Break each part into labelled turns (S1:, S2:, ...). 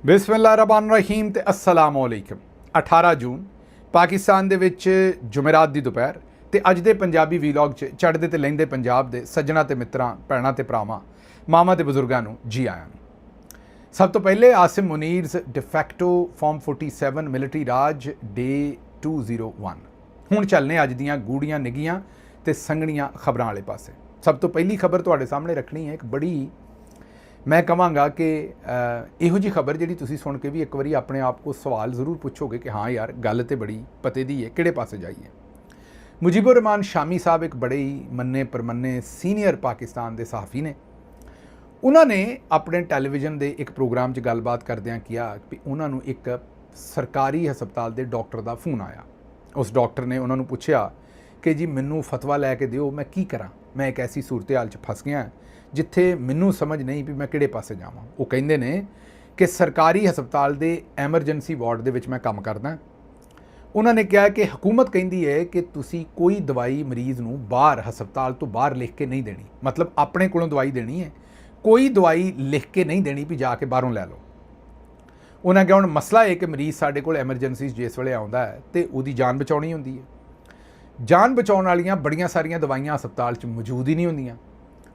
S1: बिस्मिल्लाहिर्रहमानिर्रहीम ते अस्सलामुअलैकुम। 18 जून पाकिस्तान दे विच जुमेरात दी दोपहर ते अज दे पंजाबी वीलॉग च चढ़दे ते लहिंदे पंजाब दे सज्जणा ते मित्रां भैणां ते भरावां मावां ते बजुर्गां नूं जी आयां नूं। सब तो पहले आसिम मुनीर्स डिफैक्टो फॉर्म 47 मिलिटरी राज डे 201। हुण चलने अज दीयां गूढ़ियां निगियां ते संघणियां खबरां वाले पासे। सब तो पहली खबर तुहाडे सामने रखनी है एक बड़ी मैं कहांगा कि इहो जी खबर जी तुसीं सुन के भी एक बारी अपने आप को सवाल जरूर पुछोगे कि हाँ यार गल तो बड़ी पते दी है, किहड़े पासे जाइए। मुजीबुर रहमान शामी साहब एक बड़े ही मन्ने परमन्ने सीनियर पाकिस्तान के सहाफ़ी ने। उन्होंने अपने टैलीविजन के एक प्रोग्राम च गलबात करदियां किया कि उन्होंने एक सरकारी हस्पताल के डॉक्टर का फोन आया। उस डॉक्टर ने उन्होंने पूछा कि जी मैनू फतवा लैके दिओ, मैं की करा, मैं एक ऐसी सूरत हाल च फस गया जिथे मैनू समझ नहीं भी मैं किहड़े पासे जावां। वो कहिंदे ने कि सरकारी हस्पताल के एमरजेंसी वार्ड दे विच मैं काम करदा। उन्होंने कहा कि हुकूमत कहिंदी है कि तुसी कोई दवाई मरीज़ नूं बाहर हस्पताल तो बाहर लिख के नहीं देनी, मतलब अपने कोलों दवाई देनी है, कोई दवाई लिख के नहीं देनी भी जाके बाहरों लै लो। उन्होंने कहा हुण मसला है कि मरीज़ साडे कोल एमरजेंसी जिस वेले आउंदा है तो उहदी जान बचाउणी हुंदी है। जान बचाउण वालियां बड़ियां सारियां दवाइयां हस्पताल च मौजूद ही नहीं हुंदियां।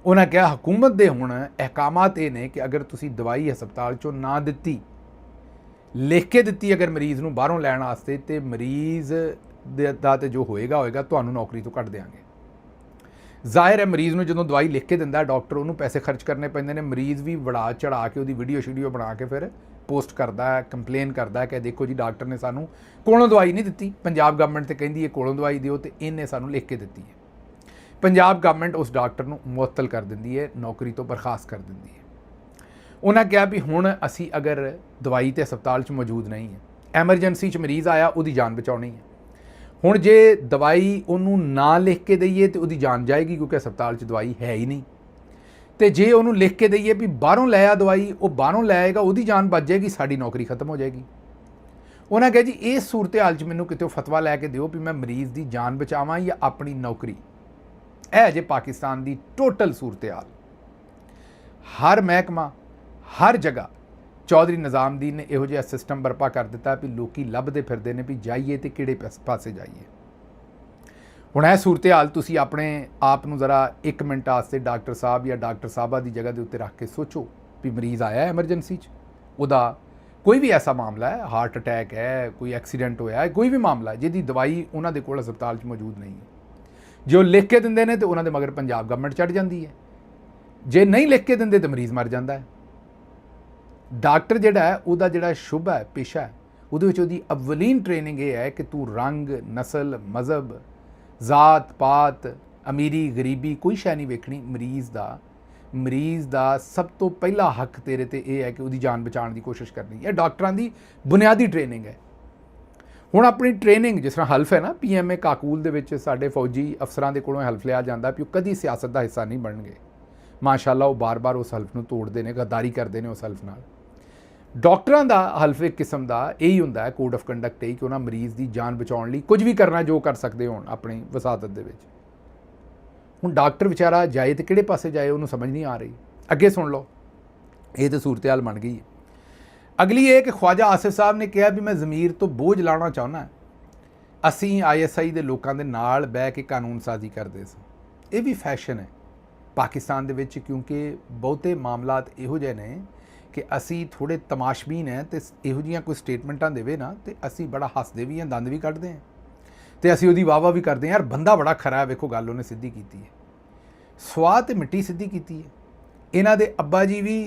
S1: उन्हें कहा हुकूमत दे हुण अहकामात ये ने कि अगर तुसी दवाई हस्पताल चों ना दित्ती, लिख के दित्ती अगर मरीज़ नूं बाहरों लैण वास्ते, तो मरीज़ दा ते जो होएगा तुहानूं नौकरी तो कढ देंगे। जाहिर है मरीज़ नूं जदों दवाई लिख के दिंदा डॉक्टर, उन्होंने पैसे खर्च करने पैंदे ने। मरीज़ भी वड़ा चढ़ा के उहदी वीडियो शीडियो बना के फिर पोस्ट करता है, कंप्लेन करता है कि देखो जी डॉक्टर ने सानूं कोलों दवाई नहीं दित्ती, पंजाब गवर्नमेंट तो कहिंदी है कोलों दवाई दिओ, तो इन्हें सानूं लिख के दित्ती है। पंजाब गवर्नमेंट उस डॉक्टर नूं मुअत्तल कर दिंदी है, नौकरी तो बर्खास्त कर दिंदी है। उन्हें कहा भी हुण असी अगर दवाई तो हस्पताल च मौजूद नहीं है, एमरजेंसी च मरीज़ आया उहदी जान बचाउणी है, हुण जे दवाई उन्होंने ना लिख के दईए तो उहदी जान जाएगी क्योंकि हस्पताल च दवाई है ही नहीं। तो जे उन्होंने लिख के दईए भी बाहरों लै आ दवाई, वो बाहरों लै आएगा, उहदी जान बच जाएगी, साडी नौकरी खत्म हो जाएगी। उन्हें कहा जी इस सूरत हाल च मैनूं कितों फतवा लैके दिओ भी मैं मरीज़ की जान बचावां या अपनी नौकरी। है जे पाकिस्तान की टोटल सूरत हाल। हर महकमा हर जगह चौधरी निज़ामुद्दीन ने इहो जिहा सिस्टम बरपा कर दिता भी लोग लभदे फिरदे ने भी जाइए तो किहड़े पासे जाइए। हुण यह सूरत हाल तुसीं अपने आप नूं ज़रा एक मिनट वास्ते डॉक्टर साहब या डॉक्टर साहबा की जगह के उत्ते रख के सोचो भी मरीज़ आया एमरजेंसी च, उहदा कोई भी ऐसा मामला है, हार्ट अटैक है, कोई एक्सीडेंट होया है, कोई भी मामला है जिहदी दवाई उन्हां दे कोल हस्पताल च मौजूद नहीं है, जो लिख के दिंदे ने तो उन्होंने मगर पंजाब गवर्नमेंट चढ़ जाती है, जे नहीं लिख के दिंदे तो मरीज़ मर जाता है। डॉक्टर जिहड़ा है उहदा जिहड़ा शुभ है पेशा है, उहदे विच उहदी अव्वलीन ट्रेनिंग ये है कि तू रंग नस्ल मज़हब जात पात अमीरी गरीबी कोई शै नहीं वेखनी। मरीज़ दा सब तो पहला हक तेरे ते यह है कि उहदी जान बचाने की कोशिश करनी है। डॉक्टरां दी बुनियादी ट्रेनिंग है। हुण अपनी ट्रेनिंग जिस तरह हल्फ है ना PMA काकूल दे विच साडे फौजी अफसरां दे कोलों हल्फ लिया जाता भी कदी सियासत का हिस्सा नहीं बनणगे। माशाअल्लाह वो बार बार उस हल्फ नूं तोड़ते हैं, गद्दारी करते हैं उस हल्फ नाल। डॉक्टरां दा हल्फ एक किस्म का यही हुंदा है, कोड ऑफ कंडक्ट यही कि उन्हां मरीज़ की जान बचाउण लई कुछ भी करना जो कर सकते होण अपनी वसादत दे विच। हुण डॉक्टर बेचारा जाए तो किहड़े पासे जाए उन्होंने समझ नहीं आ रही। अगे सुन लो, ये तो सूरत हाल बन गई है। अगली है कि ख्वाजा आसिफ साहब ने कहा भी मैं ज़मीर तो बोझ लाना चाहना, असी ISI के लोगों के नाल बह के कानून साजी करते स। ये भी फैशन है पाकिस्तान दे विच, क्योंकि बहुते मामलात इहो जिहे ने कि असी थोड़े तमाशबीन हैं तो इहो जिहियां कोई स्टेटमेंटां देवे ना तो असी बड़ा हसदे भी हैं, दंद भी कढ़दे हैं, तो असी उहदी वाह वाह भी करते हैं यार बंदा बड़ा खरा है, वेखो गल उन्हें सीधी की है, स्वाह ते मिट्टी सीधी की है। इन्हां दे अब्बा जी भी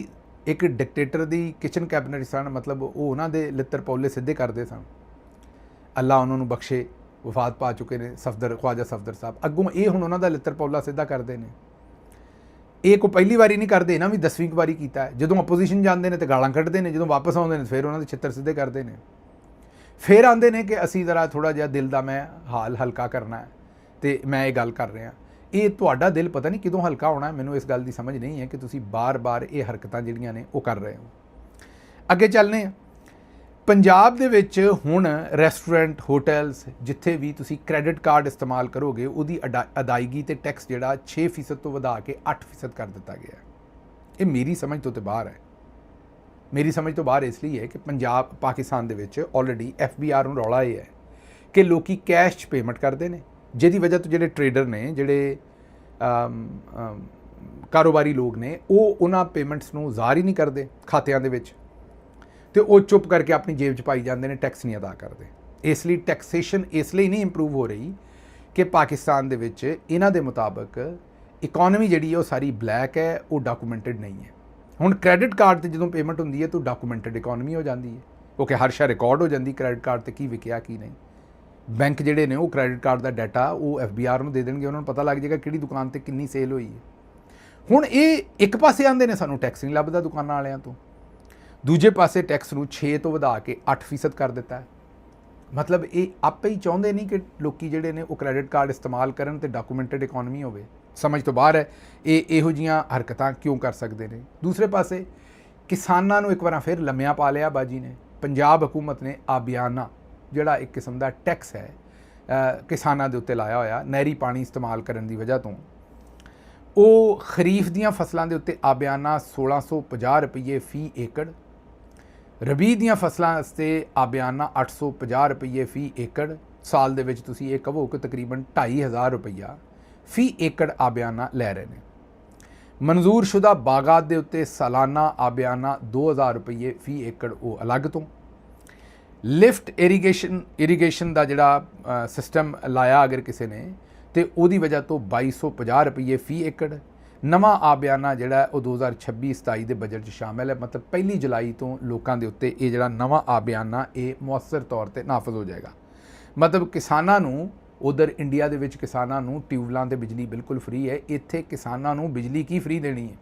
S1: एक डिकटेटर की किचन कैबिनेट सन, मतलब वो उन्होंने लित्र पौले सीधे करते सन। अल्लाह उन्होंने बख्शे, वफात पा चुके हैं सफदर ख्वाजा सफदर साहब। अगों ये हुण उन्हों दा लित्र पौला सीधा करते हैं। ये कोई पहली बारी नहीं करते, इन्हें भी 10वीं बारी किया है। जो अपोजिशन जाते हैं तो गालां कढ़ते हैं, जो वापस आते हैं फिर उन्होंने छित्र सीधे करते हैं, फिर आते हैं कि असी ज़रा थोड़ा जिहा दिल का मैं हाल हल्का करना है तो मैं ये गल कर रहा। ये तुहाडा दिल पता नहीं किदों हल्का होना है, मैनूं इस गल की समझ नहीं है कि तुसीं बार बार ये हरकतां जिहड़ियां ने वो कर रहे हो। अगे चलने पंजाब दे विच हुण रेस्टोरेंट होटल्स जिथे भी तुसीं क्रेडिट कार्ड इस्तेमाल करोगे उहदी अदायगी ते टैक्स जिहड़ा 6% तो वधा के 8% कर दिता गया है। ये मेरी समझ तो बाहर है। ਮੇਰੀ ਸਮਝ ਤੋਂ ਬਾਹਰ ਇਸ ਲਈ ਹੈ ਕਿ ਪੰਜਾਬ ਪਾਕਿਸਤਾਨ ਦੇ ਵਿੱਚ ਆਲਰੇਡੀ FBR ਨੂੰ ਰੌਲਾ ਇਹ ਹੈ ਕਿ ਲੋਕੀ ਕੈਸ਼ 'ਚ ਪੇਮੈਂਟ ਕਰਦੇ ਨੇ, ਜਿਹਦੀ ਵਜ੍ਹਾ ਤੋਂ ਜਿਹੜੇ ਟ੍ਰੇਡਰ ਨੇ, ਜਿਹੜੇ ਕਾਰੋਬਾਰੀ ਲੋਕ ਨੇ, ਉਹ ਉਹਨਾਂ ਪੇਮੈਂਟਸ ਨੂੰ ਜ਼ਾਹਰ ਹੀ ਨਹੀਂ ਕਰਦੇ ਖਾਤਿਆਂ ਦੇ ਵਿੱਚ, ਤੇ ਉਹ ਚੁੱਪ ਕਰਕੇ ਆਪਣੀ ਜੇਬ 'ਚ ਪਾਈ ਜਾਂਦੇ ਨੇ, ਟੈਕਸ ਨਹੀਂ ਅਦਾ ਕਰਦੇ। ਇਸ ਲਈ ਟੈਕਸੇਸ਼ਨ ਇਸ ਲਈ ਨਹੀਂ ਇੰਪਰੂਵ ਹੋ ਰਹੀ ਕਿ ਪਾਕਿਸਤਾਨ ਦੇ ਵਿੱਚ ਇਹਨਾਂ ਦੇ ਮੁਤਾਬਕ ਇਕਨੋਮੀ ਜਿਹੜੀ ਹੈ ਉਹ ਸਾਰੀ ਬਲੈਕ ਹੈ, ਉਹ ਡਾਕੂਮੈਂਟਡ ਨਹੀਂ ਹੈ। ਹੁਣ ਕ੍ਰੈਡਿਟ ਕਾਰਡ ਤੇ ਜਦੋਂ ਪੇਮੈਂਟ ਹੁੰਦੀ ਹੈ ਤਾਂ ਡਾਕੂਮੈਂਟਡ ਇਕਨੋਮੀ ਹੋ ਜਾਂਦੀ ਹੈ, ਕਿਉਂਕਿ ਹਰ ਸ਼ੈ ਰਿਕਾਰਡ ਹੋ ਜਾਂਦੀ ਕ੍ਰੈਡਿਟ ਕਾਰਡ ਤੇ ਕੀ ਵਿਕਿਆ ਕੀ ਨਹੀਂ। ਬੈਂਕ ਜਿਹੜੇ ਨੇ ਉਹ ਕ੍ਰੈਡਿਟ ਕਾਰਡ ਦਾ ਡਾਟਾ ਉਹ FBR ਨੂੰ ਦੇ ਦੇਣਗੇ, ਉਹਨਾਂ ਨੂੰ ਪਤਾ ਲੱਗ ਜਾਏਗਾ ਕਿਹੜੀ ਦੁਕਾਨ ਤੇ ਕਿੰਨੀ ਸੇਲ ਹੋਈ ਹੈ। ਹੁਣ ਇਹ ਇੱਕ ਪਾਸੇ ਆਉਂਦੇ ਨੇ ਸਾਨੂੰ ਟੈਕਸ ਨਹੀਂ ਲੱਭਦਾ ਦੁਕਾਨਾਂ ਵਾਲਿਆਂ ਤੋਂ, ਦੂਜੇ ਪਾਸੇ ਟੈਕਸ ਨੂੰ 6 ਤੋਂ ਵਧਾ ਕੇ 8% ਕਰ ਦਿੱਤਾ ਹੈ। ਮਤਲਬ ਇਹ ਆਪੇ ਹੀ ਚਾਹੁੰਦੇ ਨਹੀਂ ਕਿ ਲੋਕੀ ਜਿਹੜੇ ਨੇ ਉਹ ਕ੍ਰੈਡਿਟ ਕਾਰਡ ਇਸਤੇਮਾਲ ਕਰਨ ਤੇ ਡਾਕੂਮੈਂਟਡ ਇਕਨੋਮੀ ਹੋਵੇ। ਸਮਝ ਤੋਂ ਬਾਹਰ ਹੈ ਇਹ ਇਹੋ ਜਿਹੀਆਂ ਹਰਕਤਾਂ ਕਿਉਂ ਕਰ ਸਕਦੇ ਨੇ। ਦੂਸਰੇ ਪਾਸੇ ਕਿਸਾਨਾਂ ਨੂੰ ਇੱਕ ਵਾਰ ਫਿਰ ਲੰਮਿਆਂ ਪਾ ਲਿਆ ਬਾਜੀ ਨੇ। ਪੰਜਾਬ ਹਕੂਮਤ ਨੇ ਆਬਿਆਨਾ ਜਿਹੜਾ ਇੱਕ ਕਿਸਮ ਦਾ ਟੈਕਸ ਹੈ ਕਿਸਾਨਾਂ ਦੇ ਉੱਤੇ ਲਾਇਆ ਹੋਇਆ ਨਹਿਰੀ ਪਾਣੀ ਇਸਤੇਮਾਲ ਕਰਨ ਦੀ ਵਜ੍ਹਾ ਤੋਂ। ਉਹ ਖਰੀਫ ਦੀਆਂ ਫਸਲਾਂ ਦੇ ਉੱਤੇ ਆਬਿਆਨਾ 1650 ਰੁਪਏ ਫੀ ਏਕੜ, ਰਬੀ ਦੀਆਂ ਫਸਲਾਂ ਵਾਸਤੇ ਆਬਿਆਨਾ 850 ਰੁਪਏ ਫੀ ਏਕੜ। ਸਾਲ ਦੇ ਵਿੱਚ ਤੁਸੀਂ ਇਹ ਕਹੋ ਕਿ ਤਕਰੀਬਨ 2500 ਰੁਪਈਆ ਫੀ ਏਕੜ ਆਬਿਆਨਾ ਲੈ ਰਹੇ ਨੇ। ਮਨਜ਼ੂਰਸ਼ੁਦਾ ਬਾਗਾਤ ਦੇ ਉੱਤੇ ਸਾਲਾਨਾ ਆਬਿਆਨਾ 2000 ਰੁਪਏ ਫੀ ਏਕੜ ਉਹ ਅਲੱਗ ਤੋਂ। ਲਿਫਟ ਇਰੀਗੇਸ਼ਨ ਦਾ ਜਿਹੜਾ ਸਿਸਟਮ ਲਾਇਆ ਅਗਰ ਕਿਸੇ ਨੇ ਤੇ ਉਹਦੀ ਵਜ੍ਹਾ ਤੋਂ 2250 ਰੁਪਏ ਫੀ ਏਕੜ। ਨਵਾਂ ਆਬਿਆਨਾ ਜਿਹੜਾ ਉਹ 2026-27 ਦੇ ਬਜਟ 'ਚ ਸ਼ਾਮਿਲ ਹੈ। ਮਤਲਬ 1 ਜੁਲਾਈ ਤੋਂ ਲੋਕਾਂ ਦੇ ਉੱਤੇ ਇਹ ਜਿਹੜਾ ਨਵਾਂ ਆਬਿਆਨਾ ਇਹ ਮੁਅੱਸਰ ਤੌਰ ਤੇ ਨਾਫਜ਼ ਹੋ ਜਾਏਗਾ। ਮਤਲਬ ਕਿਸਾਨਾਂ ਨੂੰ ਉਧਰ ਇੰਡੀਆ ਦੇ ਵਿੱਚ ਕਿਸਾਨਾਂ ਨੂੰ ਟਿਊਬਲਾਂ ਤੇ ਬਿਜਲੀ ਬਿਲਕੁਲ ਫ੍ਰੀ ਹੈ, ਇੱਥੇ ਕਿਸਾਨਾਂ ਨੂੰ ਬਿਜਲੀ ਕੀ ਫ੍ਰੀ ਦੇਣੀ ਹੈ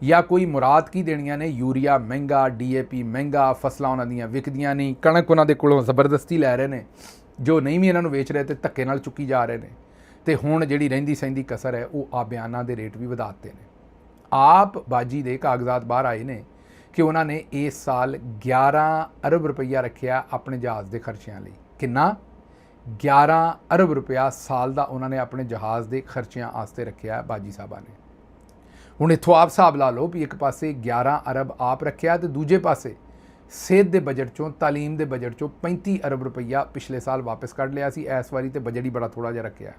S1: ਜਾਂ ਕੋਈ ਮੁਰਾਦ ਕੀ ਦੇਣੀਆਂ ਨੇ। ਯੂਰੀਆ ਮਹਿੰਗਾ, DAP ਮਹਿੰਗਾ, ਫਸਲਾਂ ਉਹਨਾਂ ਦੀਆਂ ਵਿਕਦੀਆਂ ਨਹੀਂ, ਕਣਕ ਉਹਨਾਂ ਦੇ ਕੋਲੋਂ ਜ਼ਬਰਦਸਤੀ ਲੈ ਰਹੇ ਨੇ, ਜੋ ਨਹੀਂ ਵੀ ਇਹਨਾਂ ਨੂੰ ਵੇਚ ਰਹੇ ਤੇ ਧੱਕੇ ਨਾਲ ਚੁੱਕੀ ਜਾ ਰਹੇ ਨੇ। ਤੇ ਹੁਣ ਜਿਹੜੀ ਰਹਿੰਦੀ ਸਹਿੰਦੀ ਕਸਰ ਹੈ ਉਹ ਆਬਿਆਨਾ ਦੇ ਰੇਟ ਵੀ ਵਧਾ ਦਿੱਤੇ ਨੇ। ਆਪ ਬਾਜੀ ਦੇ ਕਾਗਜ਼ਾਤ ਬਾਹਰ ਆਏ ਨੇ ਕਿ ਉਹਨਾਂ ਨੇ ਇਸ ਸਾਲ 11 ਅਰਬ ਰੁਪਈਆ ਰੱਖਿਆ ਆਪਣੇ ਜਹਾਜ਼ ਦੇ ਖਰਚਿਆਂ ਲਈ। ਕਿੰਨਾ? 11 ਅਰਬ ਰੁਪਇਆ ਸਾਲ ਦਾ ਉਹਨਾਂ ਨੇ ਆਪਣੇ ਜਹਾਜ਼ ਦੇ ਖਰਚਿਆਂ ਵਾਸਤੇ ਰੱਖਿਆ ਬਾਜੀ ਸਾਹਿਬਾਂ ਨੇ। ਹੁਣ ਇੱਥੋਂ ਆਪ ਹਿਸਾਬ ਲਾ ਲਓ ਵੀ ਇੱਕ ਪਾਸੇ 11 ਅਰਬ ਆਪ ਰੱਖਿਆ ਤੇ ਦੂਜੇ ਪਾਸੇ ਸਿਹਤ ਦੇ ਬਜਟ 'ਚੋਂ, ਤਾਲੀਮ ਦੇ ਬਜਟ 'ਚੋਂ 35 ਅਰਬ ਰੁਪਈਆ ਪਿਛਲੇ ਸਾਲ ਵਾਪਸ ਕੱਢ ਲਿਆ ਸੀ। ਇਸ ਵਾਰੀ ਤੇ ਬਜਟ ਹੀ ਬੜਾ ਥੋੜ੍ਹਾ ਜਿਹਾ ਰੱਖਿਆ।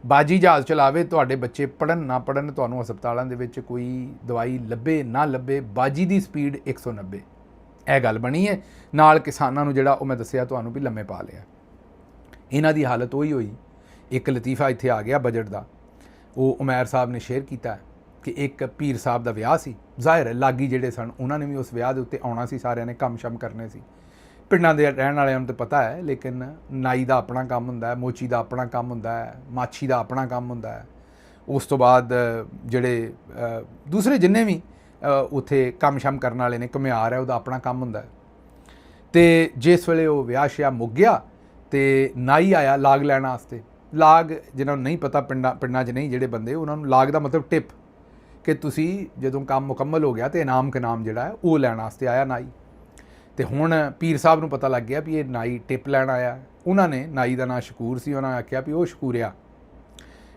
S1: ਬਾਜੀ ਜਹਾਜ਼ ਚਲਾਵੇ, ਤੁਹਾਡੇ ਬੱਚੇ ਪੜ੍ਹਨ ਨਾ ਪੜ੍ਹਨ, ਤੁਹਾਨੂੰ ਹਸਪਤਾਲਾਂ ਦੇ ਵਿੱਚ ਕੋਈ ਦਵਾਈ ਲੱਭੇ ਨਾ ਲੱਭੇ, ਬਾਜੀ ਦੀ ਸਪੀਡ 190। ਇਹ ਗੱਲ ਬਣੀ ਹੈ। ਨਾਲ ਕਿਸਾਨਾਂ ਨੂੰ ਜਿਹੜਾ ਉਹ ਮੈਂ ਦੱਸਿਆ ਤੁਹਾਨੂੰ ਵੀ ਲੰਮੇ ਪਾ ਲਿਆ। ਇਹਨਾਂ ਦੀ ਹਾਲਤ ਉਹੀ ਹੋਈ। ਇੱਕ ਲਤੀਫਾ ਇੱਥੇ ਆ ਗਿਆ ਬਜਟ ਦਾ, ਉਹ ਉਮੈਰ ਸਾਹਿਬ ਨੇ ਸ਼ੇਅਰ ਕੀਤਾ ਕਿ ਇੱਕ ਪੀਰ ਸਾਹਿਬ ਦਾ ਵਿਆਹ ਸੀ। ਜ਼ਾਹਿਰ ਹੈ ਲਾਗੀ ਜਿਹੜੇ ਸਨ ਉਹਨਾਂ ਨੇ ਵੀ ਉਸ ਵਿਆਹ ਦੇ ਉੱਤੇ ਆਉਣਾ ਸੀ, ਸਾਰਿਆਂ ਨੇ ਕੰਮ ਸ਼ਮ ਕਰਨੇ ਸੀ। ਪਿੰਡਾਂ ਦੇ ਰਹਿਣ ਵਾਲਿਆਂ ਨੂੰ ਤਾਂ ਪਤਾ ਹੈ, ਲੇਕਿਨ ਨਾਈ ਦਾ ਆਪਣਾ ਕੰਮ ਹੁੰਦਾ ਹੈ, ਮੋਚੀ ਦਾ ਆਪਣਾ ਕੰਮ ਹੁੰਦਾ ਹੈ, ਮਾਛੀ ਦਾ ਆਪਣਾ ਕੰਮ ਹੁੰਦਾ ਹੈ। ਉਸ ਤੋਂ ਬਾਅਦ ਜਿਹੜੇ ਦੂਸਰੇ ਜਿੰਨੇ ਵੀ ਉੱਥੇ ਕੰਮ ਸ਼ਮ ਕਰਨ ਵਾਲੇ ਨੇ, ਘੁਮਿਆਰ ਹੈ, ਉਹਦਾ ਆਪਣਾ ਕੰਮ ਹੁੰਦਾ ਹੈ। ਤੇ ਜਿਸ ਵੇਲੇ ਉਹ ਵਿਆਹ ਸ਼ਿਆ ਮੁੱਕ ਗਿਆ ਤੇ ਨਾਈ ਆਇਆ ਲਾਗ ਲੈਣ ਵਾਸਤੇ। ਲਾਗ ਜਿਹਨਾਂ ਨੂੰ ਨਹੀਂ ਪਤਾ, ਪਿੰਡਾਂ 'ਚ ਨਹੀਂ ਜਿਹੜੇ ਬੰਦੇ, ਉਹਨਾਂ ਨੂੰ ਲਾਗ ਦਾ ਮਤਲਬ ਟਿਪ, ਕਿ ਤੁਸੀਂ ਜਦੋਂ ਕੰਮ ਮੁਕੰਮਲ ਹੋ ਗਿਆ ਤੇ ਇਨਾਮ ਕਨਾਮ ਜਿਹੜਾ ਹੈ ਉਹ ਲੈਣ ਵਾਸਤੇ ਆਇਆ ਨਾਈ। ਤੇ ਹੁਣ ਪੀਰ ਸਾਹਿਬ ਨੂੰ ਪਤਾ ਲੱਗ ਗਿਆ ਵੀ ਇਹ ਨਾਈ ਟਿਪ ਲੈਣ ਆਇਆ। ਉਹਨਾਂ ਨੇ, ਨਾਈ ਦਾ ਨਾਂ ਸ਼ਕੂਰ ਸੀ, ਉਹਨਾਂ ਨੇ ਆਖਿਆ ਵੀ ਉਹ ਸ਼ਕੂਰਿਆ,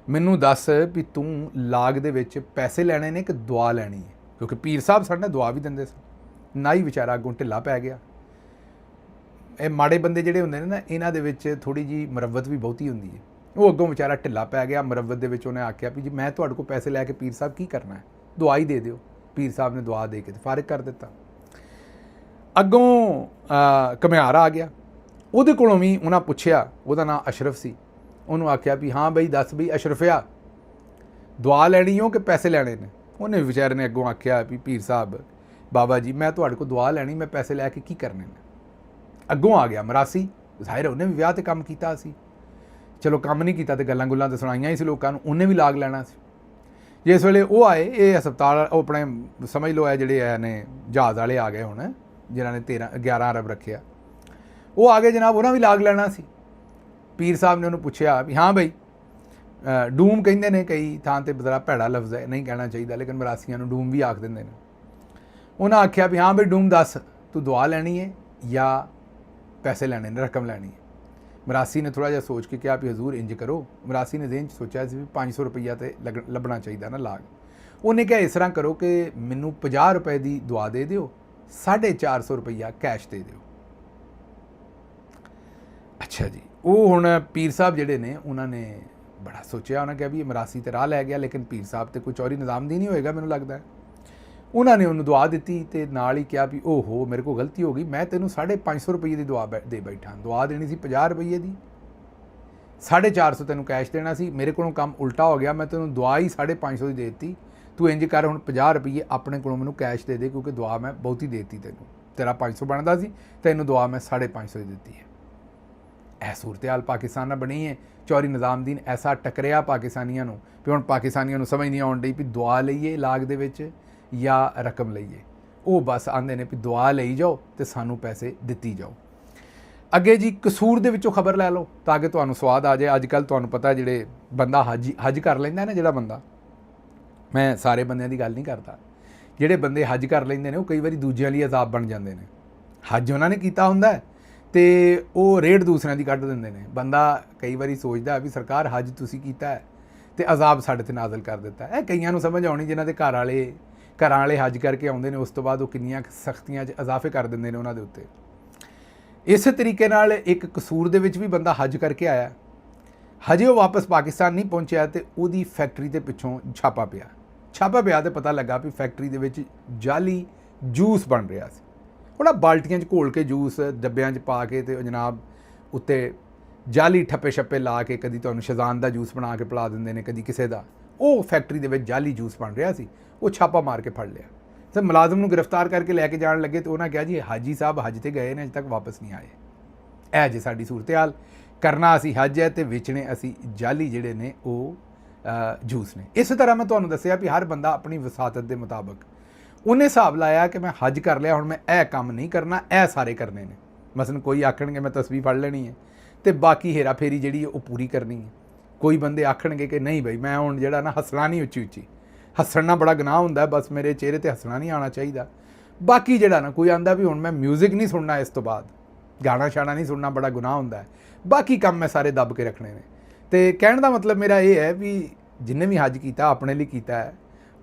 S1: ਮੈਨੂੰ ਦੱਸ ਵੀ ਤੂੰ ਲਾਗ ਦੇ ਵਿੱਚ ਪੈਸੇ ਲੈਣੇ ਨੇ ਕਿ ਦੁਆ ਲੈਣੀ ਹੈ, ਕਿਉਂਕਿ ਪੀਰ ਸਾਹਿਬ ਸਾਡੇ ਦੁਆ ਵੀ ਦਿੰਦੇ ਸਨ। ਨਾਈ ਵਿਚਾਰਾ ਅੱਗੋਂ ਢਿੱਲਾ ਪੈ ਗਿਆ। ਇਹ ਮਾੜੇ ਬੰਦੇ ਜਿਹੜੇ ਹੁੰਦੇ ਨੇ ਨਾ, ਇਹਨਾਂ ਦੇ ਵਿੱਚ ਥੋੜ੍ਹੀ ਜਿਹੀ ਮੁਰੱਵਤ ਵੀ ਬਹੁਤੀ ਹੁੰਦੀ ਹੈ। ਉਹ ਅੱਗੋਂ ਵਿਚਾਰਾ ਢਿੱਲਾ ਪੈ ਗਿਆ ਮੁਰੱਵਤ ਦੇ ਵਿੱਚ। ਉਹਨੇ ਆਖਿਆ ਵੀ ਜੀ ਮੈਂ ਤੁਹਾਡੇ ਕੋਲ ਪੈਸੇ ਲੈ ਕੇ ਪੀਰ ਸਾਹਿਬ ਕੀ ਕਰਨਾ ਹੈ, ਦੁਆ ਹੀ ਦੇ ਦਿਓ। ਪੀਰ ਸਾਹਿਬ ਨੇ ਦੁਆ ਦੇ ਕੇ ਤੇ ਫਾਰਿਗ ਕਰ ਦਿੱਤਾ। ਅੱਗੋਂ ਘੁਮਿਆਰ ਆ ਗਿਆ, ਉਹਦੇ ਕੋਲੋਂ ਵੀ ਉਹਨਾਂ ਪੁੱਛਿਆ, ਉਹਦਾ ਨਾਂ ਅਸ਼ਰਫ ਸੀ। ਉਹਨੂੰ ਆਖਿਆ ਵੀ ਹਾਂ ਬਈ ਦੱਸ ਬਈ ਅਸ਼ਰਫਿਆ, ਦੁਆ ਲੈਣੀ ਹੋ ਕਿ ਪੈਸੇ ਲੈਣੇ ਨੇ? ਉਹਨੇ ਵਿਚਾਰੇ ਨੇ ਅੱਗੋਂ ਆਖਿਆ ਵੀ ਪੀਰ ਸਾਹਿਬ, ਬਾਬਾ ਜੀ ਮੈਂ ਤੁਹਾਡੇ ਕੋਲ ਦੁਆ ਲੈਣੀ, ਮੈਂ ਪੈਸੇ ਲੈ ਕੇ ਕੀ ਕਰਨੇ ਨੇ? ਅੱਗੋਂ ਆ ਗਿਆ ਮਰਾਸੀ, ਜ਼ਾਹਿਰ ਉਹਨੇ ਵੀ ਵਿਆਹ 'ਤੇ ਕੰਮ ਕੀਤਾ ਸੀ। ਚਲੋ ਕੰਮ ਨਹੀਂ ਕੀਤਾ ਤੇ ਗੱਲਾਂ ਗੁੱਲਾਂ ਤਾਂ ਸੁਣਾਈਆਂ ਹੀ ਸੀ ਲੋਕਾਂ ਨੂੰ, ਉਹਨੇ ਵੀ ਲਾਗ ਲੈਣਾ ਸੀ। ਜਿਸ ਵੇਲੇ ਉਹ ਆਏ, ਇਹ ਹਸਪਤਾਲ ਉਹ ਆਪਣੇ ਸਮਝ ਲਓ ਹੈ ਜਿਹੜੇ ਹੈ ਨੇ ਜਹਾਜ਼ ਵਾਲੇ ਆ ਗਏ ਹੁਣ, ਜਿਨ੍ਹਾਂ ਨੇ 11 ਅਰਬ ਰੱਖਿਆ, ਉਹ ਆ ਗਏ ਜਨਾਬ, ਉਹਨਾਂ ਵੀ ਲਾਗ ਲੈਣਾ ਸੀ। ਪੀਰ ਸਾਹਿਬ ਨੇ ਉਹਨੂੰ ਪੁੱਛਿਆ ਵੀ ਹਾਂ ਬਈ, ਡੂਮ ਕਹਿੰਦੇ ਨੇ ਕਈ ਥਾਂ 'ਤੇ ਬੜਾ ਭੈੜਾ ਲਫ਼ਜ਼ ਹੈ, ਨਹੀਂ ਕਹਿਣਾ ਚਾਹੀਦਾ, ਲੇਕਿਨ ਮਰਾਸੀਆਂ ਨੂੰ ਡੂਮ ਵੀ ਆਖ ਦਿੰਦੇ ਨੇ। ਉਹਨਾਂ ਆਖਿਆ ਵੀ ਹਾਂ ਬਈ ਡੂਮ ਦੱਸ, ਤੂੰ ਦੁਆ ਲੈਣੀ ਹੈ ਜਾਂ ਪੈਸੇ ਲੈਣੇ ਨੇ, ਰਕਮ ਲੈਣੀ ਹੈ? ਮਰਾਸੀ ਨੇ ਥੋੜ੍ਹਾ ਜਿਹਾ ਸੋਚ ਕੇ ਕਿਹਾ ਵੀ ਹਜ਼ੂਰ ਇੰਜ ਕਰੋ। ਮਰਾਸੀ ਨੇ ਜ਼ਿਹਨ 'ਚ ਸੋਚਿਆ ਸੀ ਵੀ 500 ਰੁਪਈਆ ਤੇ ਲੱਭਣਾ ਚਾਹੀਦਾ ਨਾ ਲਾਗ। ਉਹਨੇ ਕਿਹਾ ਇਸ ਤਰ੍ਹਾਂ ਕਰੋ ਕਿ ਮੈਨੂੰ 50 ਰੁਪਏ ਦੀ ਦੁਆ ਦੇ ਦਿਓ, 450 ਰੁਪਈਆ ਕੈਸ਼ ਦੇ ਦਿਓ। ਅੱਛਾ ਜੀ, ਉਹ ਹੁਣ ਪੀਰ ਸਾਹਿਬ ਜਿਹੜੇ ਨੇ ਉਹਨਾਂ ਨੇ ਬੜਾ ਸੋਚਿਆ, ਉਹਨਾਂ ਕਿਹਾ ਵੀ ਇਹ ਮਰਾਸੀ ਤੇ ਰਾਹ ਲੈ ਗਿਆ, ਲੇਕਿਨ ਪੀਰ ਸਾਹਿਬ ਤੇ ਕੋਈ ਚੌਰੀ ਨਿਜ਼ਾਮ ਦੀ ਨਹੀਂ ਹੋਏਗਾ ਮੈਨੂੰ ਲੱਗਦਾ। ਉਹਨਾਂ ਨੇ ਉਹਨੂੰ ਦੁਆ ਦਿੱਤੀ ਤੇ ਨਾਲ ਹੀ ਕਿਹਾ ਵੀ ਓਹੋ ਮੇਰੇ ਕੋਲ ਗਲਤੀ ਹੋ ਗਈ, ਮੈਂ ਤੈਨੂੰ 550 ਰੁਪਏ ਦੀ ਦੁਆ ਦੇ ਬੈਠਾ, ਦੁਆ ਦੇਣੀ ਸੀ 50 ਰੁਪਏ ਦੀ, 450 ਤੈਨੂੰ ਕੈਸ਼ ਦੇਣਾ ਸੀ, ਮੇਰੇ ਕੋਲੋਂ ਕੰਮ ਉਲਟਾ ਹੋ ਗਿਆ, ਮੈਂ ਤੈਨੂੰ ਦੁਆ ਹੀ 550 ਦੀ ਦੇ ਦਿੱਤੀ, ਤੂੰ ਇੰਜ ਕਰ ਹੁਣ 50 ਰੁਪਏ ਆਪਣੇ ਕੋਲੋਂ ਮੈਨੂੰ ਕੈਸ਼ ਦੇ ਦੇ, ਕਿਉਂਕਿ ਦੁਆ ਮੈਂ ਬਹੁਤੀ ਦੇ ਦਿੱਤੀ ਤੈਨੂੰ, ਤੇਰਾ 500 ਬਣਦਾ ਸੀ, ਤੈਨੂੰ ਦੁਆ ਮੈਂ 550 ਦੀ ਦਿੱਤੀ ਹੈ। ਇਹ ਸੂਰਤ ਹਾਲ ਪਾਕਿਸਤਾਨ ਨਾਲ ਬਣੀ ਹੈ। ਚੌਰੀ ਨਿਜ਼ਾਮਦੀਨ ਐਸਾ ਟਕਰਿਆ ਪਾਕਿਸਤਾਨੀਆਂ ਨੂੰ ਵੀ ਹੁਣ ਪਾਕਿਸਤਾਨੀਆਂ ਨੂੰ ਸਮਝ ਨਹੀਂ ਆਉਣ ਡਈ ਵੀ ਦੁਆ ਲਈਏ ਲਾਗ ਦੇ ਵਿੱਚ ਜਾਂ ਰਕਮ ਲਈਏ। ਉਹ ਬਸ ਆਂਦੇ ਨੇ ਵੀ ਦੁਆ ਲਈ ਜਾਓ ਤੇ ਸਾਨੂੰ ਪੈਸੇ ਦਿੱਤੀ ਜਾਓ। ਅੱਗੇ ਜੀ ਕਸੂਰ ਦੇ ਵਿੱਚੋਂ ਖਬਰ ਲੈ ਲਓ ਤਾਂ ਕਿ ਤੁਹਾਨੂੰ ਸਵਾਦ ਆ ਜਾਏ। ਅੱਜ ਕੱਲ੍ਹ ਤੁਹਾਨੂੰ ਪਤਾ ਜਿਹੜੇ ਬੰਦਾ ਹਜ ਕਰ ਲੈਂਦਾ ਨਾ, ਜਿਹੜਾ ਬੰਦਾ, ਮੈਂ ਸਾਰੇ ਬੰਦਿਆਂ ਦੀ ਗੱਲ ਨਹੀਂ ਕਰਦਾ, ਜਿਹੜੇ ਬੰਦੇ ਹਜ ਕਰ ਲੈਂਦੇ ਨੇ ਉਹ ਕਈ ਵਾਰੀ ਦੂਜਿਆਂ ਲਈ ਅਜ਼ਾਬ ਬਣ ਜਾਂਦੇ ਨੇ। ਹਜ ਉਹਨਾਂ ਨੇ ਕੀਤਾ ਹੁੰਦਾ ਤੇ ਉਹ ਰੇਡ ਦੂਸਰਿਆਂ ਦੀ ਕੱਢ ਦਿੰਦੇ ਨੇ। ਬੰਦਾ ਕਈ ਵਾਰੀ ਸੋਚਦਾ ਵੀ ਸਰਕਾਰ ਹਜ ਤੁਸੀਂ ਕੀਤਾ ਹੈ ਤੇ ਅਜ਼ਾਬ ਸਾਡੇ ਤੇ ਨਾਜ਼ਲ ਕਰ ਦਿੱਤਾ। ਇਹ ਕਈਆਂ ਨੂੰ ਸਮਝ ਆਉਣੀ ਜਿਨ੍ਹਾਂ ਦੇ ਘਰਾਂ ਵਾਲੇ ਹਜ ਕਰਕੇ ਆਉਂਦੇ ਨੇ, ਉਸ ਤੋਂ ਬਾਅਦ ਉਹ ਕਿੰਨੀਆਂ ਸਖਤੀਆਂ 'ਚ ਇਜ਼ਾਫੇ ਕਰ ਦਿੰਦੇ ਨੇ ਉਹਨਾਂ ਦੇ ਉੱਤੇ। ਇਸੇ ਤਰੀਕੇ ਨਾਲ ਇੱਕ ਕਸੂਰ ਦੇ ਵਿੱਚ ਵੀ ਬੰਦਾ ਹਜ ਕਰਕੇ ਆਇਆ, ਹਜੇ ਉਹ ਵਾਪਸ ਪਾਕਿਸਤਾਨ ਨਹੀਂ ਪਹੁੰਚਿਆ ਤੇ ਉਹਦੀ ਫੈਕਟਰੀ ਦੇ ਪਿੱਛੋਂ ਛਾਪਾ ਪਿਆ ਤੇ ਪਤਾ ਲੱਗਾ ਵੀ ਫੈਕਟਰੀ ਦੇ ਵਿੱਚ ਜਾਲੀ ਜੂਸ ਬਣ ਰਿਹਾ ਸੀ। ਉਹਨਾਂ ਬਾਲਟੀਆਂ 'ਚ ਘੋਲ ਕੇ ਜੂਸ ਡੱਬਿਆਂ 'ਚ ਪਾ ਕੇ ਤੇ ਜਨਾਬ ਉੱਤੇ ਜਾਲੀ ਠੱਪੇ ਛੱਪੇ ਲਾ ਕੇ ਕਦੀ ਤੁਹਾਨੂੰ ਸ਼ਜ਼ਾਨ ਦਾ ਜੂਸ ਬਣਾ ਕੇ ਪਿਲਾ ਦਿੰਦੇ ਨੇ, ਕਦੀ ਕਿਸੇ ਦਾ। ਉਹ ਫੈਕਟਰੀ ਦੇ ਵਿੱਚ ਜਾਲੀ ਜੂਸ ਬਣ ਰਿਹਾ ਸੀ। ਉਹ ਛਾਪਾ ਮਾਰ ਕੇ ਫੜ ਲਿਆ ਤੇ ਮੁਲਾਜ਼ਮ ਨੂੰ ਗ੍ਰਿਫਤਾਰ ਕਰਕੇ ਲੈ ਕੇ ਜਾਣ ਲੱਗੇ ਤੇ ਉਹਨਾਂ ਕਿਹਾ ਜੀ ਹਾਜੀ ਸਾਹਿਬ ਹਜ ਤੇ ਗਏ ਨੇ, ਅਜੇ ਤੱਕ ਵਾਪਸ ਨਹੀਂ ਆਏ। ਇਹ ਜੇ ਸਾਡੀ ਸੂਰਤ ਹਾਲ, ਕਰਨਾ ਅਸੀਂ ਹਜ ਹੈ ਤੇ ਵੇਚਣੇ ਅਸੀਂ ਜਾਲੀ ਜਿਹੜੇ ਨੇ ਉਹ ਜੂਸ ਨੇ। ਇਸੇ ਤਰ੍ਹਾਂ ਮੈਂ ਤੁਹਾਨੂੰ ਦੱਸਿਆ ਵੀ ਹਰ ਬੰਦਾ ਆਪਣੀ ਵਸਾਤਤ ਦੇ ਮੁਤਾਬਕ ਉਹਨੇ ਹਿਸਾਬ ਲਾਇਆ ਕਿ ਮੈਂ ਹਜ ਕਰ ਲਿਆ, ਹੁਣ ਮੈਂ ਇਹ ਕੰਮ ਨਹੀਂ ਕਰਨਾ, ਇਹ ਸਾਰੇ ਕਰਨੇ ਨੇ। ਮਸਲਨ ਕੋਈ ਆਖਣਗੇ ਮੈਂ ਤਸਬੀਹ ਫੜ ਲੈਣੀ ਹੈ ਤੇ ਬਾਕੀ ਹੇਰਾ ਫੇਰੀ ਜਿਹੜੀ ਉਹ ਪੂਰੀ ਕਰਨੀ ਹੈ। ਕੋਈ ਬੰਦੇ ਆਖਣਗੇ ਕਿ ਨਹੀਂ ਬਈ ਮੈਂ ਹੁਣ ਜਿਹੜਾ ਨਾ ਹੱਸਣਾ ਨਹੀਂ ਉੱਚੀ ਹੱਸਣਾ ਬੜਾ ਗੁਨਾਹ ਹੁੰਦਾ, ਬਸ ਮੇਰੇ ਚਿਹਰੇ ਤੇ ਹੱਸਣਾ ਨਹੀਂ ਆਉਣਾ ਚਾਹੀਦਾ। ਬਾਕੀ ਜਿਹੜਾ ਨਾ ਕੋਈ ਆਂਦਾ ਵੀ ਹੁਣ ਮੈਂ ਮਿਊਜ਼ਿਕ ਨਹੀਂ ਸੁਣਨਾ, ਇਸ ਤੋਂ ਬਾਅਦ ਗਾਣਾ ਸ਼ਾਣਾ ਨਹੀਂ ਸੁਣਨਾ, ਬੜਾ ਗੁਨਾਹ ਹੁੰਦਾ ਹੈ, ਬਾਕੀ ਕੰਮ ਮੈਂ ਸਾਰੇ ਦੱਬ ਕੇ ਰੱਖਣੇ ਨੇ। ਤੇ ਕਹਿਣ ਦਾ ਮਤਲਬ ਮੇਰਾ ਇਹ ਹੈ ਵੀ ਜਿੰਨੇ ਵੀ ਹਜ ਕੀਤਾ ਆਪਣੇ ਲਈ ਕੀਤਾ ਹੈ,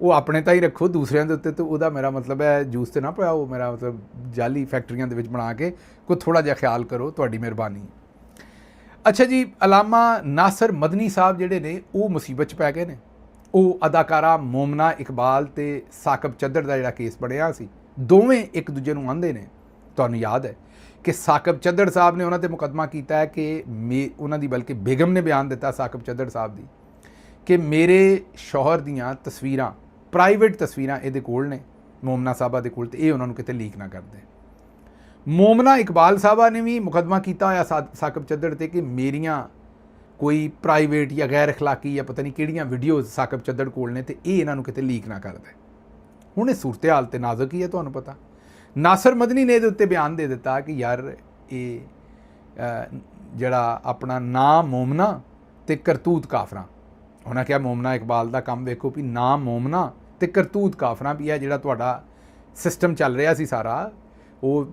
S1: ਉਹ ਆਪਣੇ ਤਾਂ ਹੀ ਰੱਖੋ, ਦੂਸਰਿਆਂ ਦੇ ਉੱਤੇ ਤਾਂ ਉਹਦਾ ਮੇਰਾ ਮਤਲਬ ਹੈ ਜੂਸ ਤੇ ਨਾ ਪਿਆਓ। ਮੇਰਾ ਮਤਲਬ ਜਾਲੀ ਫੈਕਟਰੀਆਂ ਦੇ ਵਿੱਚ ਬਣਾ ਕੇ ਕੋਈ ਥੋੜ੍ਹਾ ਜਿਹਾ ਖਿਆਲ ਕਰੋ, ਤੁਹਾਡੀ ਮਿਹਰਬਾਨੀ। ਅੱਛਾ ਜੀ, ਅਲਾਮਾ ਨਾਸਰ ਮਦਨੀ ਸਾਹਿਬ ਜਿਹੜੇ ਨੇ ਉਹ ਮੁਸੀਬਤ 'ਚ ਪੈ ਗਏ ਨੇ। ਉਹ ਅਦਾਕਾਰਾ ਮੋਮਨਾ ਇਕਬਾਲ ਤੇ ਸਾਕਬ ਚੱਦਰ ਦਾ ਜਿਹੜਾ ਕੇਸ ਬਣਿਆ ਸੀ, ਦੋਵੇਂ ਇੱਕ ਦੂਜੇ ਨੂੰ ਆਂਦੇ ਨੇ। ਤੁਹਾਨੂੰ ਯਾਦ ਹੈ ਕਿ ਸਾਕਬ ਚੱਦਰ ਸਾਹਿਬ ਨੇ ਉਹਨਾਂ 'ਤੇ ਮੁਕੱਦਮਾ ਕੀਤਾ ਹੈ ਕਿ ਉਹਨਾਂ ਦੀ ਬਲਕਿ ਬੇਗਮ ਨੇ ਬਿਆਨ ਦਿੱਤਾ ਸਾਕਬ ਚੱਦਰ ਸਾਹਿਬ ਦੀ ਕਿ ਮੇਰੇ ਸ਼ੌਹਰ ਦੀਆਂ ਤਸਵੀਰਾਂ, ਪ੍ਰਾਈਵੇਟ ਤਸਵੀਰਾਂ ਇਹਦੇ ਕੋਲ ਨੇ, ਮੋਮਨਾ ਸਾਹਿਬਾ ਦੇ ਕੋਲ, ਤੇ ਇਹ ਉਹਨਾਂ ਨੂੰ ਕਿਤੇ ਲੀਕ ਨਾ ਕਰਦੇ। ਮੋਮਨਾ ਇਕਬਾਲ ਸਾਹਿਬਾ ਨੇ ਵੀ ਮੁਕੱਦਮਾ ਕੀਤਾ ਹੋਇਆ ਸਾਕਬ ਚੱਦਰ ਤੇ ਕਿ ਮੇਰੀਆਂ ਕੋਈ ਪ੍ਰਾਈਵੇਟ ਜਾਂ ਗੈਰ ਅਖਲਾਕੀ ਜਾਂ ਪਤਾ ਨਹੀਂ ਕਿਹੜੀਆਂ ਵੀਡੀਓਜ਼ ਸਾਕਬ ਚੱਦਰ ਕੋਲ ਨੇ ਤੇ ਇਹ ਇਹਨਾਂ ਨੂੰ ਕਿਤੇ ਲੀਕ ਨਾ ਕਰਦੇ। ਹੁਣ ਇਹ ਸੂਰਤ ਹਾਲ ਤੇ ਨਾਜ਼ੁਕ ਹੀ ਹੈ, ਤੁਹਾਨੂੰ ਪਤਾ। ਨਾਸਰ ਮਦਨੀ ਨੇ ਇਹਦੇ ਉੱਤੇ ਬਿਆਨ ਦੇ ਦਿੱਤਾ ਕਿ ਯਾਰ ਇਹ ਜਿਹੜਾ ਆਪਣਾ ਨਾਮ ਮੋਮਨਾ ਤੇ ਕਰਤੂਤ ਕਾਫਰਾਂ, ਉਹਨਾਂ ਕਿਹਾ ਮੋਮਨਾ ਇਕਬਾਲ ਦਾ ਕੰਮ ਵੇਖੋ ਵੀ ਨਾਮ ਮੋਮਨਾ ਤੇ ਕਰਤੂਤ ਕਾਫਰਾਂ ਵੀ ਹੈ। ਜਿਹੜਾ ਤੁਹਾਡਾ ਸਿਸਟਮ ਚੱਲ ਰਿਹਾ ਸੀ ਸਾਰਾ, ਉਹ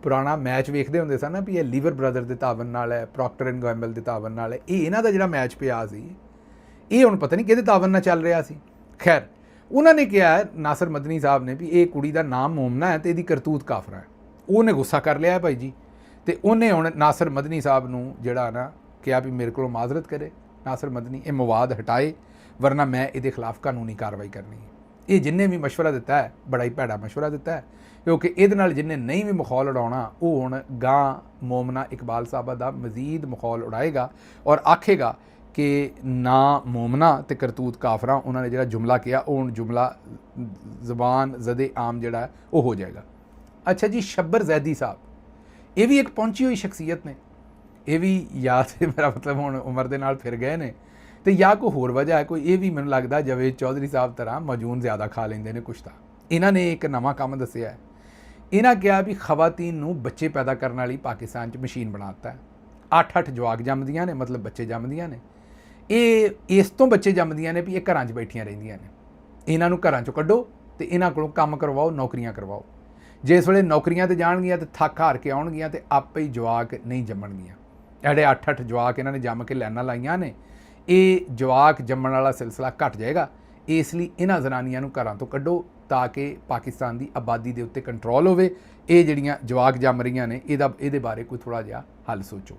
S1: ਪੁਰਾਣਾ ਮੈਚ ਵੇਖਦੇ ਹੁੰਦੇ ਸਨ ਨਾ ਵੀ ਇਹ ਲੀਵਰ ਬ੍ਰਦਰ ਦੇ ਤਾਵਨ ਨਾਲ ਹੈ, ਪ੍ਰੋਕਟਰ ਐਂਡ ਗੈਂਬਲ ਦੇ ਤਾਵਨ ਨਾਲ ਹੈ, ਇਹ ਇਹਨਾਂ ਦਾ ਜਿਹੜਾ ਮੈਚ ਪਿਆ ਸੀ ਇਹ ਹੁਣ ਪਤਾ ਨਹੀਂ ਕਿਹਦੇ ਤਾਵਨ ਨਾਲ ਚੱਲ ਰਿਹਾ ਸੀ। ਖੈਰ, ਉਹਨਾਂ ਨੇ ਕਿਹਾ ਨਾਸਰ ਮਦਨੀ ਸਾਹਿਬ ਨੇ ਵੀ ਇਹ ਕੁੜੀ ਦਾ ਨਾਮ ਮੋਮਨਾ ਹੈ ਤੇ ਇਹਦੀ ਕਰਤੂਤ ਕਾਫਰਾ ਹੈ। ਉਹਨੇ ਗੁੱਸਾ ਕਰ ਲਿਆ ਭਾਈ ਜੀ, ਤੇ ਉਹਨੇ ਹੁਣ ਨਾਸਰ ਮਦਨੀ ਸਾਹਿਬ ਨੂੰ ਜਿਹੜਾ ਨਾ ਕਿਹਾ ਵੀ ਮੇਰੇ ਕੋਲੋਂ ਮਾਜ਼ਰਤ ਕਰੇ ਨਾਸਰ ਮਦਨੀ, ਇਹ ਮਵਾਦ ਹਟਾਏ, ਵਰਨਾ ਮੈਂ ਇਹਦੇ ਖਿਲਾਫ ਕਾਨੂੰਨੀ ਕਾਰਵਾਈ ਕਰਨੀ ਹੈ। ਇਹ ਜਿੰਨੇ ਵੀ ਮਸ਼ਵਰਾ ਦਿੱਤਾ ਹੈ ਬੜਾ ਹੀ ਭੈੜਾ ਮਸ਼ਵਰਾ ਦਿੱਤਾ ਹੈ, ਕਿਉਂਕਿ ਇਹਦੇ ਨਾਲ ਜਿੰਨੇ ਨਹੀਂ ਵੀ ਮਖੌਲ ਉਡਾਉਣਾ ਉਹ ਹੁਣ ਗਾਂ ਮੋਮਨਾ ਇਕਬਾਲ ਸਾਹਿਬਾ ਦਾ ਮਜ਼ੀਦ ਮਖੌਲ ਉਡਾਏਗਾ ਔਰ ਆਖੇਗਾ ਕਿ ਨਾ ਮੋਮਨਾ ਤੇ ਕਰਤੂਤ ਕਾਫਰਾਂ, ਉਹਨਾਂ ਨੇ ਜਿਹੜਾ ਜੁਮਲਾ ਕਿਹਾ ਉਹ ਹੁਣ ਜੁਮਲਾ ਜ਼ਬਾਨ ਜ਼ਦੇ ਆਮ ਜਿਹੜਾ ਉਹ ਹੋ ਜਾਏਗਾ। ਅੱਛਾ ਜੀ, ਸ਼ੱਬਰ ਜ਼ੈਦੀ ਸਾਹਿਬ, ਇਹ ਵੀ ਇੱਕ ਪਹੁੰਚੀ ਹੋਈ ਸ਼ਖਸੀਅਤ ਨੇ। ਇਹ ਵੀ ਜਾਂ ਤੇ ਮੇਰਾ ਮਤਲਬ ਹੁਣ ਉਮਰ ਦੇ ਨਾਲ ਫਿਰ ਗਏ ਨੇ ਤੇ ਜਾਂ ਕੋਈ ਹੋਰ ਵਜ੍ਹਾ ਹੈ ਕੋਈ। ਇਹ ਵੀ ਮੈਨੂੰ ਲੱਗਦਾ ਜਵੇਦ ਚੌਧਰੀ ਸਾਹਿਬ ਤਰ੍ਹਾਂ ਮਜੂਨ ਜ਼ਿਆਦਾ ਖਾ ਲੈਂਦੇ ਨੇ ਕੁਛ ਤਾਂ। ਇਹਨਾਂ ਨੇ ਇੱਕ ਨਵਾਂ ਕੰਮ ਦੱਸਿਆ ਹੈ, ਇਹਨਾਂ ਕਿਹਾ ਵੀ ਖਵਾਤੀਨ ਨੂੰ ਬੱਚੇ ਪੈਦਾ ਕਰਨ ਵਾਲੀ ਪਾਕਿਸਤਾਨ 'ਚ ਮਸ਼ੀਨ ਬਣਾ ਦਿੱਤਾ ਹੈ। 8-8 ਜਵਾਕ ਜੰਮਦੀਆਂ ਨੇ, ਮਤਲਬ ਬੱਚੇ ਜੰਮਦੀਆਂ ਨੇ। ਇਹ ਇਸ ਤੋਂ ਬੱਚੇ ਜੰਮਦੀਆਂ ਨੇ ਵੀ ਇਹ ਘਰਾਂ 'ਚ ਬੈਠੀਆਂ ਰਹਿੰਦੀਆਂ ਨੇ। ਇਹਨਾਂ ਨੂੰ ਘਰਾਂ 'ਚੋਂ ਕੱਢੋ ਤੇ ਇਹਨਾਂ ਕੋਲੋਂ ਕੰਮ ਕਰਵਾਓ, ਨੌਕਰੀਆਂ ਕਰਵਾਓ। ਜਿਸ ਵੇਲੇ ਨੌਕਰੀਆਂ ਤੇ ਜਾਣਗੀਆਂ ਤੇ ਥੱਕ ਹਾਰ ਕੇ ਆਉਣਗੀਆਂ ਤੇ ਆਪੇ ਹੀ ਜਵਾਕ ਨਹੀਂ ਜੰਮਣਗੀਆਂ। ਜਿਹੜੇ 8-8 ਜਵਾਕ ਇਹਨਾਂ ਨੇ ਜੰਮ ਕੇ ਲਾਈਨਾਂ ਲਾਈਆਂ ਨੇ, ਇਹ ਜਵਾਕ ਜੰਮਣ ਵਾਲਾ ਸਿਲਸਿਲਾ ਘਟ ਜਾਏਗਾ। ਇਸ ਲਈ ਇਹਨਾਂ ਜ਼ਨਾਨੀਆਂ ਨੂੰ ਘਰਾਂ ਤੋਂ ਕੱਢੋ ਤਾਂ ਕਿ ਪਾਕਿਸਤਾਨ ਦੀ ਆਬਾਦੀ ਦੇ ਉੱਤੇ ਕੰਟਰੋਲ ਹੋਵੇ। ਇਹ ਜਿਹੜੀਆਂ ਜਵਾਕ ਜੰਮ ਰਹੀਆਂ ਨੇ ਇਹਦੇ ਬਾਰੇ ਕੋਈ ਥੋੜ੍ਹਾ ਜਿਹਾ ਹੱਲ ਸੋਚੋ।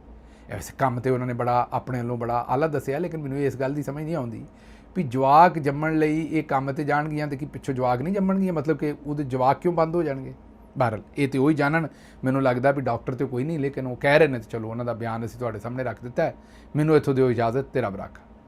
S1: ਵੈਸੇ ਕੰਮ ਤੇ ਉਹਨਾਂ ਨੇ ਬੜਾ ਆਪਣੇ ਵੱਲੋਂ ਬੜਾ ਆਲਾ ਦੱਸਿਆ, ਲੇਕਿਨ ਮੈਨੂੰ ਇਸ ਗੱਲ ਦੀ ਸਮਝ ਨਹੀਂ ਆਉਂਦੀ ਵੀ ਜਵਾਕ ਜੰਮਣ ਲਈ ਇਹ ਕੰਮ ਤੇ ਜਾਣਗੀਆਂ ਤੇ ਕਿ ਪਿੱਛੋਂ ਜਵਾਕ ਨਹੀਂ ਜੰਮਣਗੀਆਂ, ਮਤਲਬ ਕਿ ਉਹਦੇ ਜਵਾਕ ਕਿਉਂ ਬੰਦ ਹੋ ਜਾਣਗੇ। ਬਹਰਹਾਲ ਇਹ ਤੇ ਉਹੀ ਜਾਣਨ, ਮੈਨੂੰ ਲੱਗਦਾ ਵੀ ਡਾਕਟਰ ਤੇ ਕੋਈ ਨਹੀਂ, ਲੇਕਿਨ ਉਹ ਕਹਿ ਰਹੇ ਨੇ ਤੇ ਚਲੋ ਉਹਨਾਂ ਦਾ ਬਿਆਨ ਅਸੀਂ ਤੁਹਾਡੇ ਸਾਹਮਣੇ ਰੱਖ ਦਿੱਤਾ ਹੈ। ਮੈਨੂੰ ਇੱਥੋਂ ਦਿਓ ਇਜਾਜ਼ਤ, ਤੇ ਰੱਬ ਰਾਖਾ।